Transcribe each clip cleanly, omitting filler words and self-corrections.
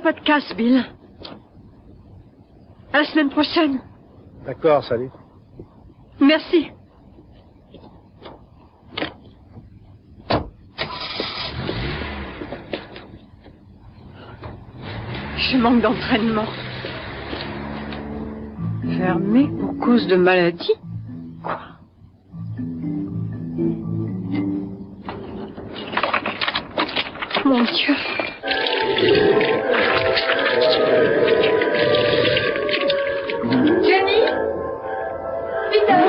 a pas de casse, Bill. À la semaine prochaine. D'accord, salut. Merci. Je manque d'entraînement. Fermé pour cause de maladie? Quoi? Mon Dieu. Jenny? Peter?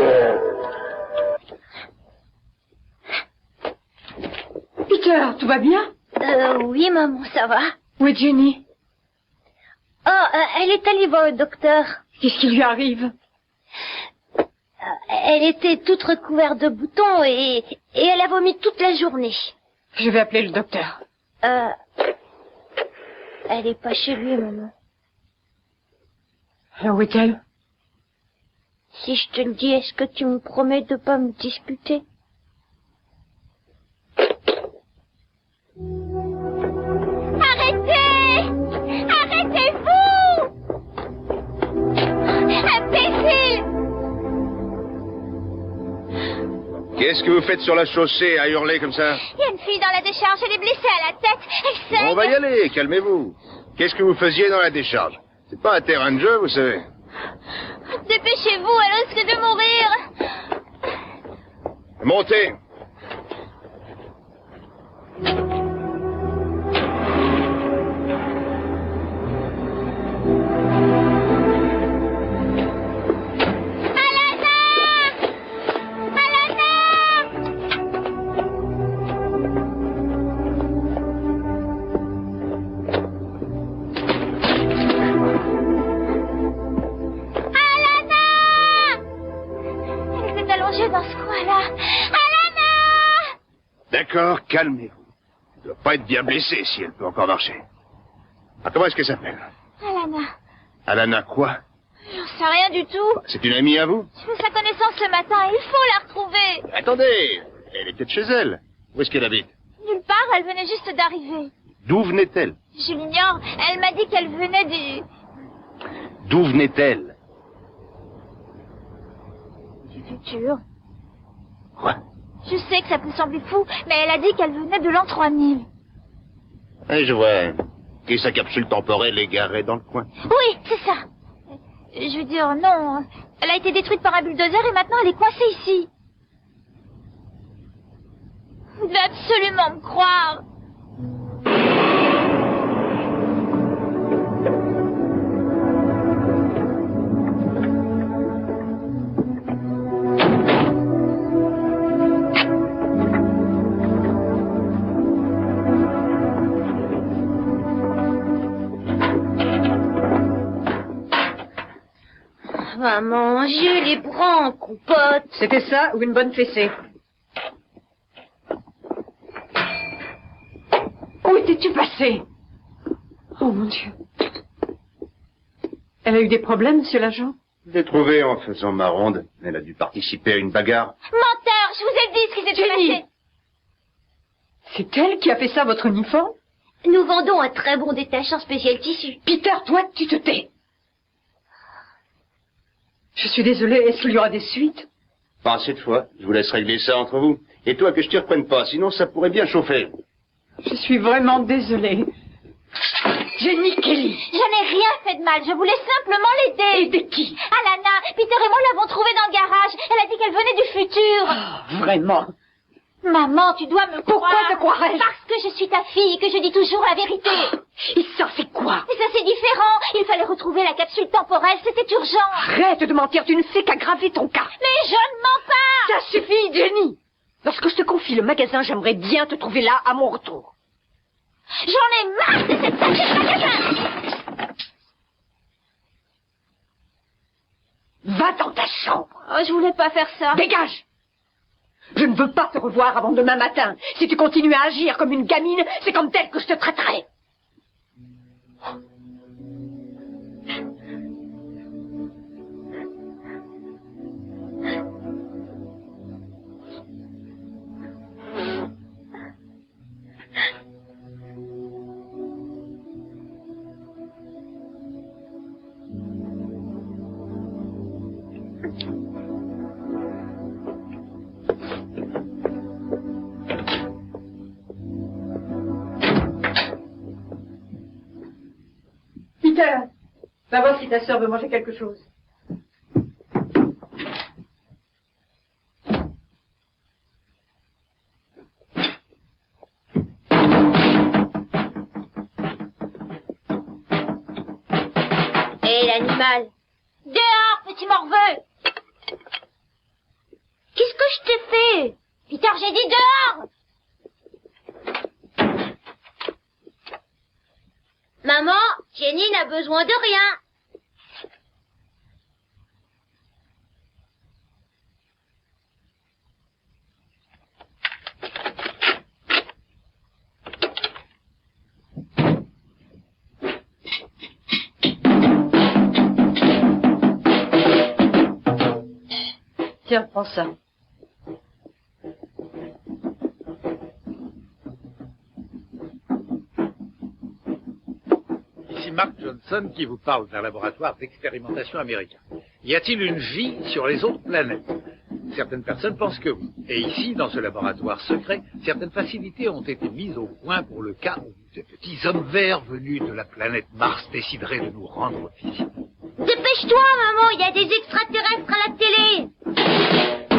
Peter, tout va bien? Oui, maman, ça va. Où est Jenny? Oh, elle est allée voir le docteur. Qu'est-ce qui lui arrive? Elle était toute recouverte de boutons et elle a vomi toute la journée. Je vais appeler le docteur. Elle est pas chez lui, maman. Alors où est-elle? Si je te le dis, est-ce que tu me promets de pas me disputer? Arrêtez! Arrêtez-vous! Imbécile! Qu'est-ce que vous faites sur la chaussée à hurler comme ça? Il y a une fille dans la décharge, elle est blessée à la tête. Elle saigne. On va y aller, calmez-vous. Qu'est-ce que vous faisiez dans la décharge? C'est pas un terrain de jeu, vous savez. Dépêchez-vous, elle risque de mourir. Montez. D'accord, calmez-vous. Elle doit pas être bien blessée si elle peut encore marcher. Ah, comment est-ce qu'elle s'appelle? Alana. Alana quoi? J'en sais rien du tout. C'est une amie à vous? J'ai fait sa connaissance ce matin, il faut la retrouver. Attendez, elle est peut-être chez elle. Où est-ce qu'elle habite? Nulle part, elle venait juste d'arriver. D'où venait-elle? Je l'ignore, elle m'a dit qu'elle venait du... D'où venait-elle? Du futur. Quoi? Je sais que ça peut sembler fou, mais elle a dit qu'elle venait de l'an 3000. Oui, je vois. Et sa capsule temporelle est garée dans le coin. Oui, c'est ça. Je veux dire, non. Elle a été détruite par un bulldozer et maintenant elle est coincée ici. Vous devez absolument me croire. Maman, je les prends, compote. C'était ça ou une bonne fessée? Où étais-tu passé? Oh mon Dieu. Elle a eu des problèmes, monsieur l'agent? Je l'ai trouvée en faisant ma ronde. Elle a dû participer à une bagarre. Menteur, je vous ai dit ce qui s'était passé. C'est elle qui a fait ça, votre uniforme? Nous vendons un très bon détachant spécial tissu. Peter, toi, tu te tais. Je suis désolée, est-ce qu'il y aura des suites? Pas cette fois. Je vous laisse régler ça entre vous. Et toi, que je t'y reprenne pas, sinon ça pourrait bien chauffer. Je suis vraiment désolée. Jenny Kelly. Je n'ai rien fait de mal, je voulais simplement l'aider. Aider qui? Alana, Peter et moi l'avons trouvée dans le garage. Elle a dit qu'elle venait du futur. Oh, vraiment? Maman, tu dois me Pourquoi croire. te croirais-je? Parce que je suis ta fille et que je dis toujours la vérité. Et ça, c'est quoi? Mais ça, c'est différent. Il fallait retrouver la capsule temporelle, c'était urgent. Arrête de mentir, tu ne sais qu'aggraver ton cas. Mais je ne mens pas. Ça suffit, Jenny. Lorsque je te confie le magasin, j'aimerais bien te trouver là à mon retour. J'en ai marre de cette sacrée magasin. Va dans ta chambre. Oh, je voulais pas faire ça. Dégage. Je ne veux pas te revoir avant demain matin. Si tu continues à agir comme une gamine, c'est comme telle que je te traiterai. Peter, va voir si ta sœur veut manger quelque chose. Hé, l'animal! Dehors, petit morveux! Qu'est-ce que je t'ai fait? Peter, j'ai dit dehors! Maman, Jenny n'a besoin de rien. Tiens, prends ça. Ici Mark Johnson qui vous parle d'un laboratoire d'expérimentation américain. Y a-t-il une vie sur les autres planètes? Certaines personnes pensent que oui. Et ici, dans ce laboratoire secret, certaines facilités ont été mises au point pour le cas où de petits hommes verts venus de la planète Mars décideraient de nous rendre visite. Dépêche-toi, maman, il y a des extraterrestres à la télé.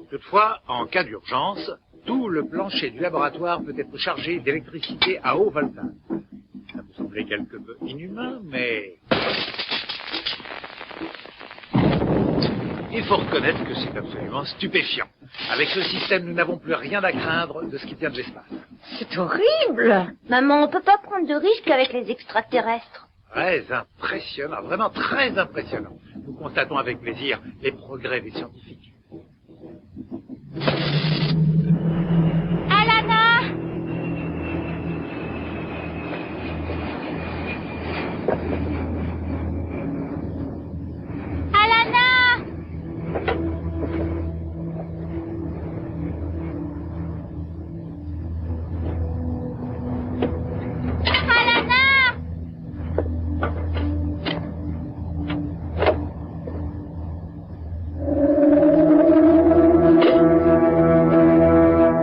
Toutefois, en cas d'urgence, tout le plancher du laboratoire peut être chargé d'électricité à haut voltage. Ça peut sembler quelque peu inhumain, mais il faut reconnaître que c'est absolument stupéfiant. Avec ce système, nous n'avons plus rien à craindre de ce qui vient de l'espace. C'est horrible. Maman, on peut pas prendre de risques avec les extraterrestres. Très impressionnant, vraiment très impressionnant. Nous constatons avec plaisir les progrès des scientifiques. Alana! Alana!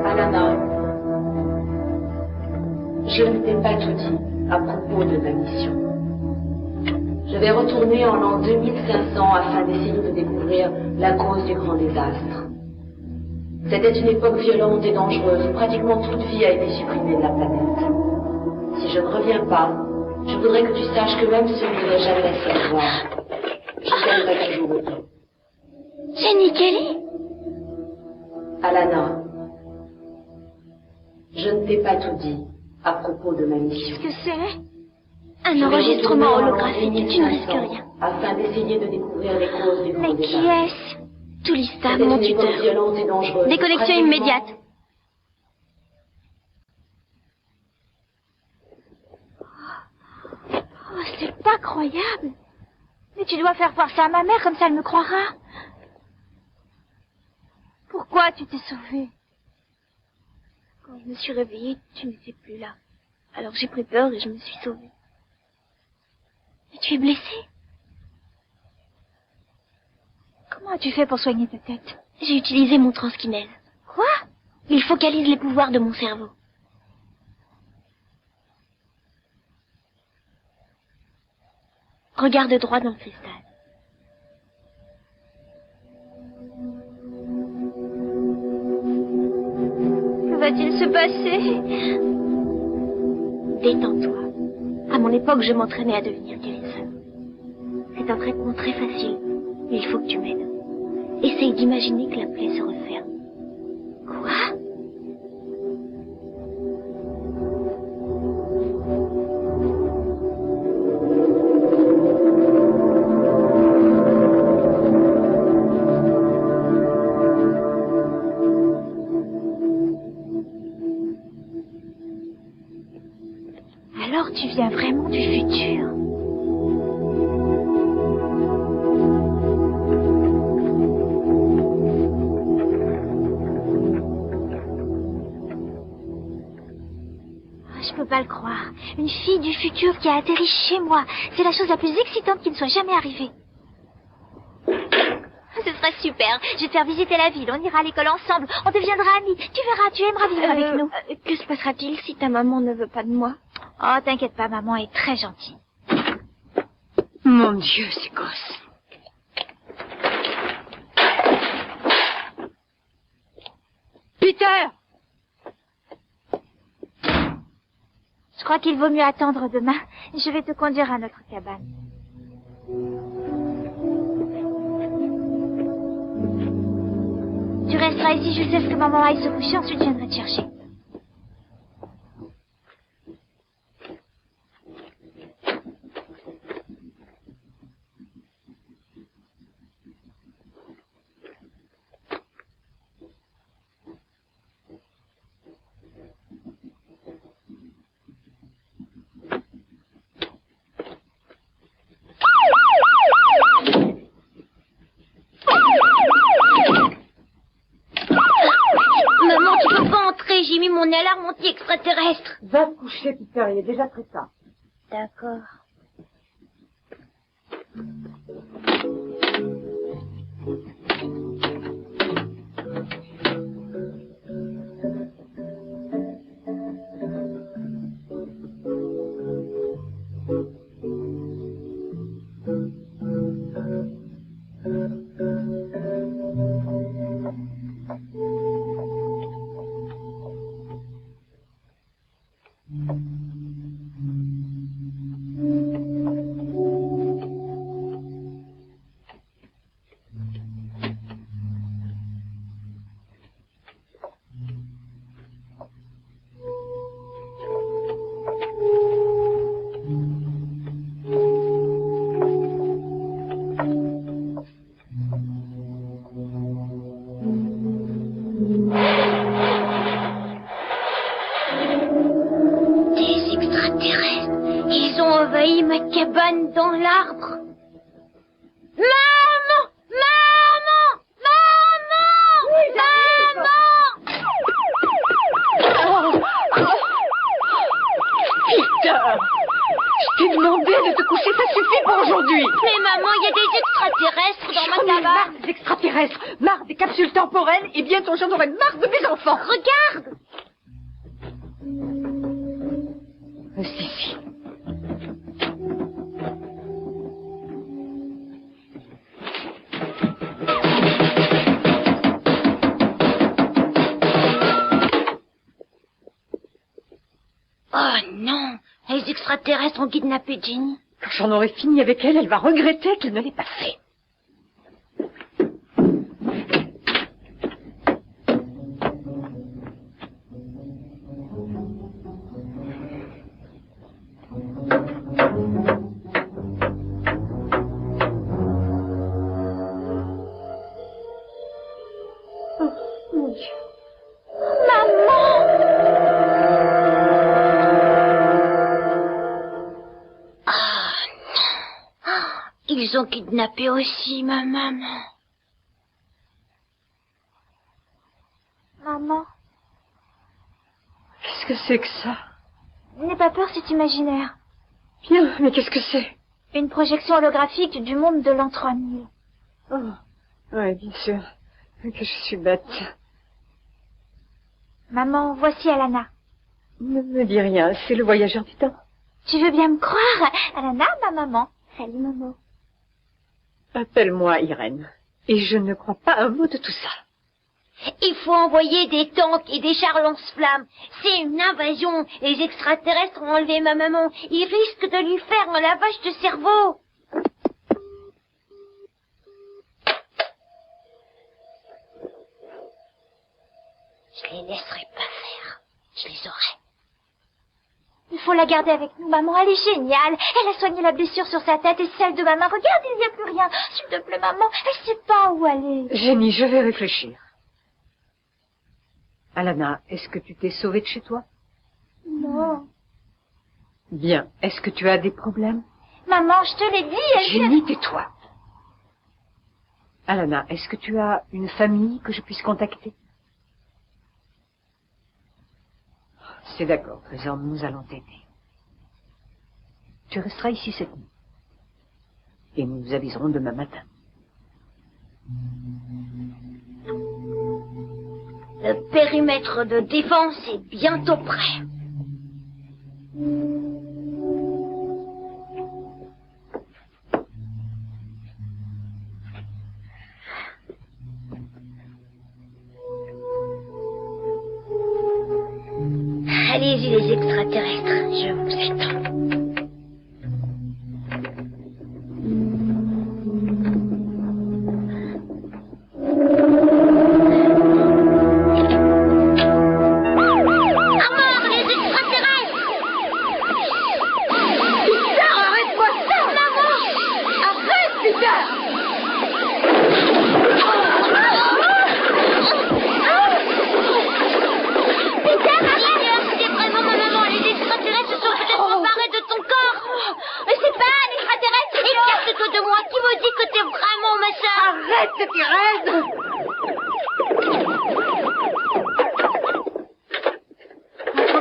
Alana! Je ne t'ai pas tout dit à propos de ma mission. Je vais retourner en l'an 2500 afin d'essayer de découvrir la cause du grand désastre. C'était une époque violente et dangereuse où pratiquement toute vie a été supprimée de la planète. Si je ne reviens pas, je voudrais que tu saches que même ceux qui n'ont jamais laissé le voir, je t'aimerai toujours autant. Jenny Kelly? Alana, je ne t'ai pas tout dit à propos de ma mission. Qu'est-ce que c'est? Un enregistrement holographique, tu ne risques rien. Afin d'essayer de découvrir les causes du grand Mais qui désastre. est-ce? Tulista, C'était mon une époque tuteur. violente et dangereuse. Déconnexion Pratiquement- immédiate. Oh, c'est pas croyable. Mais tu dois faire voir ça à ma mère, comme ça elle me croira. Pourquoi tu t'es sauvée? Quand je me suis réveillée, tu n'étais plus là. Alors j'ai pris peur et je me suis sauvée. Mais tu es blessée? Comment as-tu fait pour soigner ta tête? J'ai utilisé mon transkinèse. Quoi? Il focalise les pouvoirs de mon cerveau. Regarde droit dans le cristal. Que va-t-il se passer? Détends-toi. À mon époque, je m'entraînais à devenir guérisseur. C'est un traitement très facile, mais il faut que tu m'aides. Essaye d'imaginer que la plaie se referme. Quoi? Alors tu viens vraiment du futur? Une fille du futur qui a atterri chez moi. C'est la chose la plus excitante qui ne soit jamais arrivée. Ce serait super. Je vais te faire visiter la ville. On ira à l'école ensemble. On deviendra amis. Tu verras, tu aimeras vivre avec nous. Que se passera-t-il si ta maman ne veut pas de moi? Oh, t'inquiète pas, maman est très gentille. Mon Dieu, ces gosses. Peter! Je crois qu'il vaut mieux attendre demain. Je vais te conduire à notre cabane. Tu resteras ici jusqu'à ce que maman aille se coucher, ensuite je viendrai te chercher. Maman, tu peux pas entrer, j'ai mis mon alarme anti-extraterrestre. Va te coucher, Peter, il est déjà très tard. D'accord. Des extraterrestres. Ils ont envahi ma cabane dans l'arbre. Maman! Maman! Maman! Maman! Peter! Je t'ai demandé de te coucher, ça suffit pour aujourd'hui. Mais maman, il y a des extraterrestres dans ma J'en ai marre cabane. des extraterrestres, marre des capsules temporelles, et bientôt j'en aurai marre de mes enfants. Regarde! Si. Oh non! Les extraterrestres ont kidnappé Jenny. Quand j'en aurai fini avec elle, elle va regretter qu'elle ne l'ait pas fait. Oh, mon Dieu. Ils ont kidnappé aussi ma maman. Maman, Qu'est-ce que c'est que ça? n'aie pas peur, c'est imaginaire. Bien, mais qu'est-ce que c'est? Une projection holographique du monde de l'an 3000. Oh, oui, bien sûr. Que je suis bête. Maman, voici Alana. Ne me dis rien, c'est le voyageur du temps. Tu veux bien me croire? Alana, ma maman. Salut, maman. Appelle-moi Irène. Et je ne crois pas un mot de tout ça. Il faut envoyer des tanks et des chars lance-flammes. C'est une invasion. Les extraterrestres ont enlevé ma maman. Ils risquent de lui faire un lavage de cerveau. Je les laisserai pas faire. Je les aurai. Il faut la garder avec nous, maman. Elle est géniale. Elle a soigné la blessure sur sa tête et celle de ma main. Regarde, il n'y a plus rien. S'il te plaît, maman. Elle sait pas où aller. Jenny, je vais réfléchir. Alana, est-ce que tu t'es sauvée de chez toi? Non. Bien. Est-ce que tu as des problèmes? Maman, je te l'ai dit. Elle Jenny, tais-toi. Alana, est-ce que tu as une famille que je puisse contacter? C'est d'accord, trésor, nous allons t'aider. Tu resteras ici cette nuit. Et nous vous aviserons demain matin. Le périmètre de défense est bientôt prêt. Allez-y les extraterrestres, je vous attends.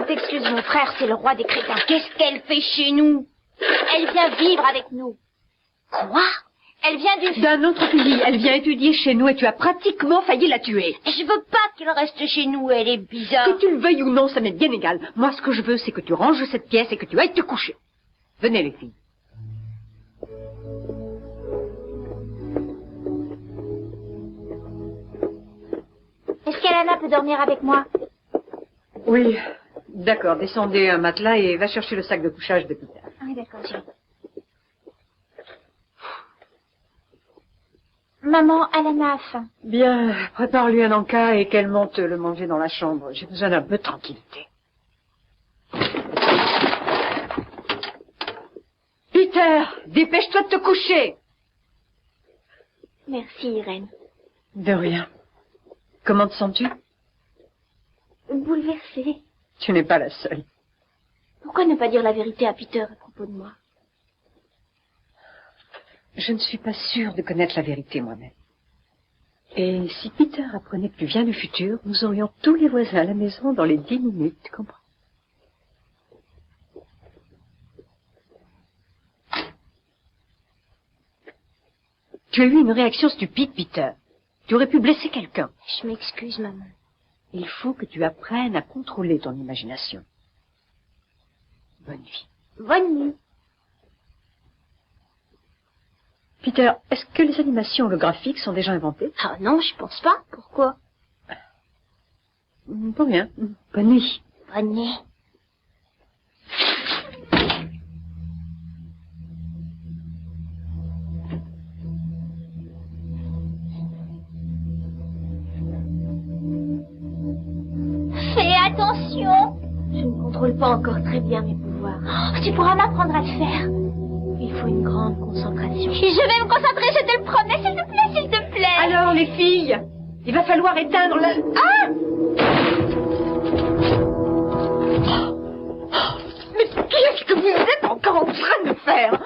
Excuse mon frère, c'est le roi des crétins. Qu'est-ce qu'elle fait chez nous? Elle vient vivre avec nous. Quoi? Elle vient d'un autre pays. Elle vient étudier chez nous et tu as pratiquement failli la tuer. Je veux pas qu'elle reste chez nous, elle est bizarre. Que tu le veuilles ou non, ça m'est bien égal. Moi, ce que je veux, c'est que tu ranges cette pièce et que tu ailles te coucher. Venez, les filles. Est-ce qu'Alana peut dormir avec moi? Oui. D'accord, descendez un matelas et va chercher le sac de couchage de Peter. Ah oui, d'accord, chérie. Maman, Alana a faim. Bien, prépare-lui un encas et qu'elle monte le manger dans la chambre. J'ai besoin d'un peu de tranquillité. Peter, dépêche-toi de te coucher. Merci, Irène. De rien. Comment te sens-tu? Bouleversée. Tu n'es pas la seule. Pourquoi ne pas dire la vérité à Peter à propos de moi? Je ne suis pas sûre de connaître la vérité moi-même. Et si Peter apprenait que tu viens du futur, nous aurions tous les voisins à la maison dans les 10 minutes, tu comprends? Tu as eu une réaction stupide, Peter. Tu aurais pu blesser quelqu'un. Je m'excuse, maman. Il faut que tu apprennes à contrôler ton imagination. Bonne nuit. Bonne nuit. Peter, est-ce que les animations holographiques sont déjà inventées? Ah non, je pense pas. Pourquoi? Pour rien. Bonne nuit. Bonne nuit. Fais attention. Je ne contrôle pas encore très bien mes pouvoirs. Oh, tu pourras m'apprendre à le faire. Il faut une grande concentration. Je vais me concentrer, je te le promets, s'il te plaît, s'il te plaît. Alors, les filles, il va falloir éteindre le... Ah! Mais qu'est-ce que vous êtes encore en train de faire?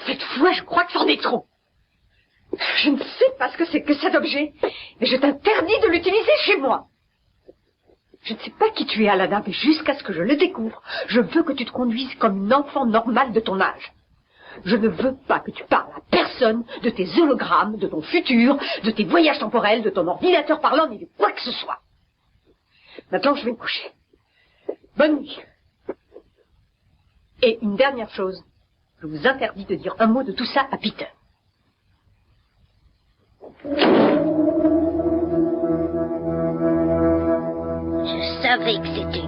Cette fois, je crois que c'en est trop. Je ne sais pas ce que c'est que cet objet, mais je t'interdis de l'utiliser chez moi. Je ne sais pas qui tu es, Alana, mais jusqu'à ce que je le découvre, je veux que tu te conduises comme une enfant normale de ton âge. Je ne veux pas que tu parles à personne de tes hologrammes, de ton futur, de tes voyages temporels, de ton ordinateur parlant, ni de quoi que ce soit. Maintenant, je vais me coucher. Bonne nuit. Et une dernière chose, je vous interdis de dire un mot de tout ça à Peter. Je savais que c'était